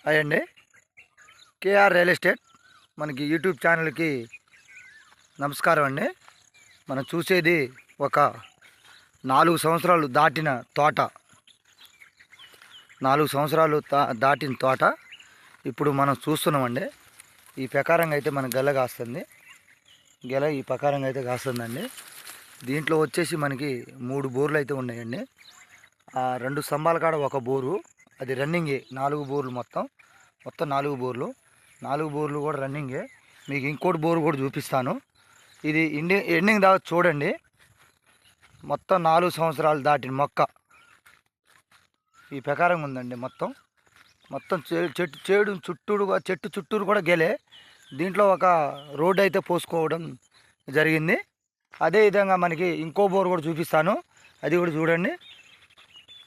Hi అండి. KR real estate మనకి YouTube ఛానల్కి నమస్కారం అండి. మనం చూసేది ఒక 4 సంవత్సరాలు దాటిన తోట. 4 సంవత్సరాలు దాటిన తోట ఇప్పుడు మనం చూస్తున్నామండి. ఈ ప్రకారంగా అయితే మన గెల కాస్తుంది. గెల ఈ ప్రకారంగా అయితే కాస్తుందండి. దీంట్లో వచ్చేసి మనకి 3 బోర్లు అయితే ఉన్నాయండి. 2 స్తంభాల కాడ ఒక బోరు, అది రన్నింగే. 4 బోర్లు మొత్తం 4 బోర్లు. 4 బోర్లు కూడా రన్నింగే. మీకు ఇంకోటి బోరు కూడా చూపిస్తాను. ఇది ఎండింగ్ దాకా చూడండి. మొత్తం 4 సంవత్సరాలు దాటిన మొక్క ఈ ప్రకారంగా ఉందండి. మొత్తం చెట్టు చుట్టూరు కూడా గెలే. దీంట్లో ఒక రోడ్డు అయితే పోసుకోవడం జరిగింది. అదేవిధంగా మనకి ఇంకో బోరు కూడా చూపిస్తాను, అది కూడా చూడండి.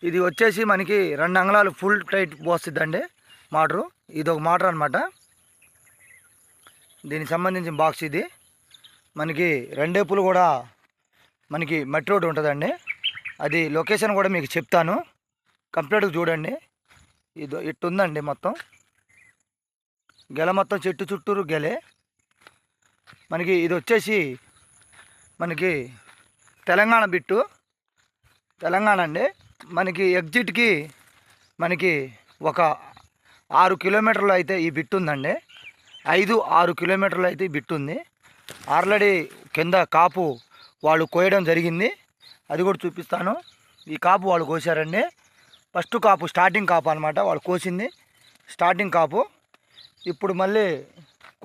ఇది వచ్చేసి మనకి 2 అంగుళాలు ఫుల్ టైట్ పోస్తుందండి మోటరు. ఇది ఒక మోటార్ అనమాట. దీనికి సంబంధించిన బాక్స్ ఇది. మనకి రెండేపులు కూడా మనకి మట్టి రోడ్డు ఉంటుందండి. అది లొకేషన్ కూడా మీకు చెప్తాను, కంప్లీట్గా చూడండి. ఇది ఇట్టుందండి. మొత్తం గెల మొత్తం చెట్టు చుట్టూరు గెలే. మనకి ఇది వచ్చేసి మనకి తెలంగాణ బిట్టు, తెలంగాణ అండి. మనకి ఎగ్జిట్కి మనకి ఒక 6 కిలోమీటర్లు అయితే ఈ బిట్టు ఉందండి. 5-6 కిలోమీటర్లు అయితే ఈ బిట్టు ఉంది. ఆల్రెడీ కింద కాపు వాళ్ళు కోయడం జరిగింది, అది కూడా చూపిస్తాను. ఈ కాపు వాళ్ళు కోసారండి. ఫస్ట్ కాపు, స్టార్టింగ్ కాపు అనమాట. వాళ్ళు కోసింది స్టార్టింగ్ కాపు. ఇప్పుడు మళ్ళీ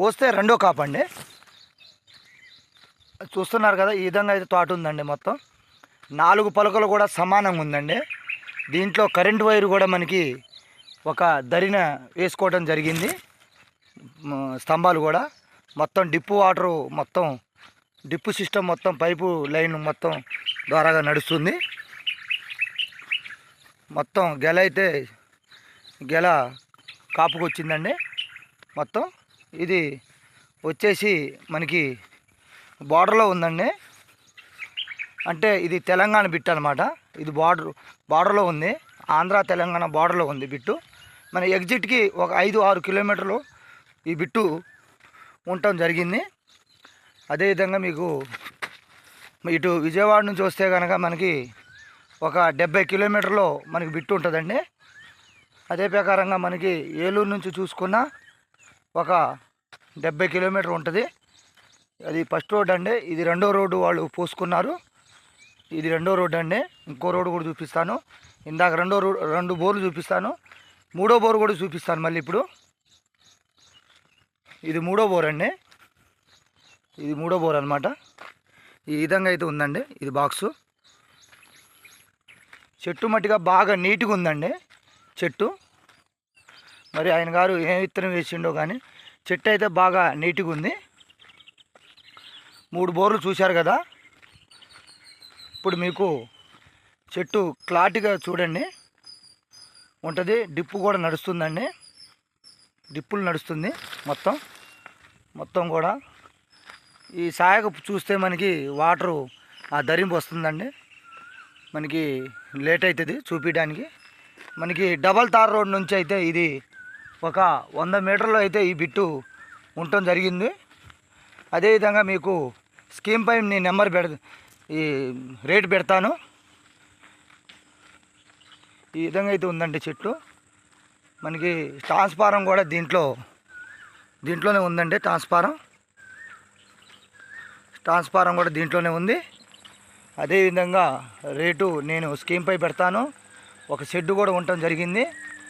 కోస్తే రెండో కాపు అండి. చూస్తున్నారు కదా, ఈ విధంగా అయితే తోట ఉందండి. మొత్తం 4 పలకలు కూడా సమానంగా ఉందండి. దీంట్లో కరెంటు వైరు కూడా మనకి ఒక దరిన వేసుకోవడం జరిగింది. స్తంభాలు కూడా మొత్తం డిప్పు వాటరు, మొత్తం డిప్పు సిస్టమ్, మొత్తం పైపు లైన్ మొత్తం ద్వారాగా నడుస్తుంది. మొత్తం గెల అయితే గెల కాపుకు వచ్చిందండి. మొత్తం ఇది వచ్చేసి మనకి బార్డర్లో ఉందండి. అంటే ఇది తెలంగాణ బిట్టు అనమాట. ఇది బార్డర్లో ఉంది. ఆంధ్ర తెలంగాణ బార్డర్లో ఉంది బిట్టు. మన ఎగ్జిట్కి ఒక 5-6 కిలోమీటర్లు ఈ బిట్టు ఉండటం జరిగింది. అదేవిధంగా మీకు ఇటు విజయవాడ నుంచి వస్తే కనుక మనకి ఒక 70 కిలోమీటర్లో మనకి బిట్టు ఉంటుందండి. అదే ప్రకారంగా మనకి ఏలూరు నుంచి చూసుకున్న ఒక 70 కిలోమీటర్ ఉంటుంది. అది ఫస్ట్ రోడ్ అండి. ఇది రెండో రోడ్డు వాళ్ళు పోసుకున్నారు. ఇది రెండో రోడ్డు అండి. ఇంకో రోడ్డు కూడా చూపిస్తాను. ఇందాక 2 బోర్లు చూపిస్తాను, 3వ బోరు కూడా చూపిస్తాను మళ్ళీ ఇప్పుడు. ఇది 3వ బోర్ అండి. ఇది 3వ బోర్ అనమాట. ఈ విధంగా అయితే ఉందండి. ఇది బాక్సు. చెట్టు మట్టిగా బాగా నీట్గా ఉందండి చెట్టు. మరి ఆయన గారు ఏ విత్తనం వేసిండో కానీ చెట్టు అయితే బాగా నీట్గా ఉంది. 3 బోర్లు చూశారు కదా. ఇప్పుడు మీకు చెట్టు క్లాట్గా చూడండి ఉంటుంది. డిప్పు కూడా నడుస్తుందండి. డిప్పులు నడుస్తుంది మొత్తం కూడా. ఈ సాయకు చూస్తే మనకి వాటరు ఆ ధరింపు వస్తుందండి. మనకి లేట్ అవుతుంది చూపించడానికి. మనకి డబల్ తార్ రోడ్ నుంచి అయితే ఇది ఒక 100 మీటర్లు అయితే ఈ బిట్టు ఉండటం జరిగింది. అదేవిధంగా మీకు స్కీమ్ పై నేను నెంబర్ ఈ రేటు పెడతాను. ఈ విధంగా అయితే ఉందండి చెట్టు. మనకి ట్రాన్స్ఫారం కూడా దీంట్లోనే ఉందండి. ట్రాన్స్ఫారం కూడా దీంట్లోనే ఉంది. అదేవిధంగా రేటు నేను స్కీమ్ పై పెడతాను. ఒక షెడ్ కూడా ఉండటం జరిగింది.